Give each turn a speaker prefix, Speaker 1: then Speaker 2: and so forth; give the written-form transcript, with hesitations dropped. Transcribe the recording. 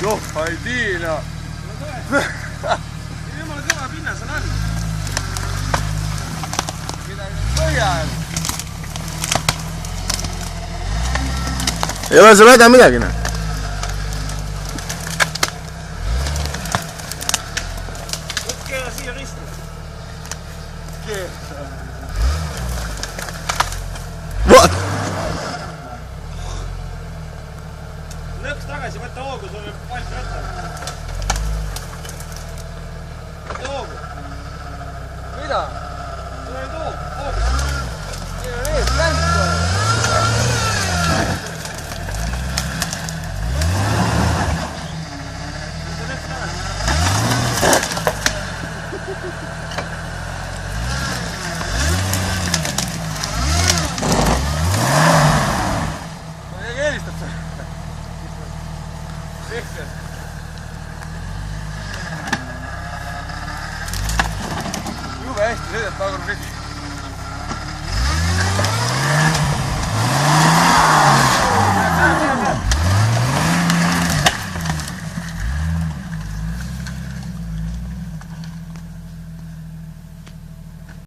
Speaker 1: Joh, ei tiina.
Speaker 2: Jumala kõva pinnas on all.
Speaker 1: Midagi põhjal.
Speaker 3: Ei ole sul häda midagi, noh.
Speaker 2: Võtke siia risti.
Speaker 3: What?
Speaker 2: Lõks tagasi, võtta hoogu, sul on palk rattal. Võtta hoogu.
Speaker 1: Mida?
Speaker 2: Sul on hoogu.
Speaker 1: Siin on ees länk. Jube hästi sõidab tagurpidi.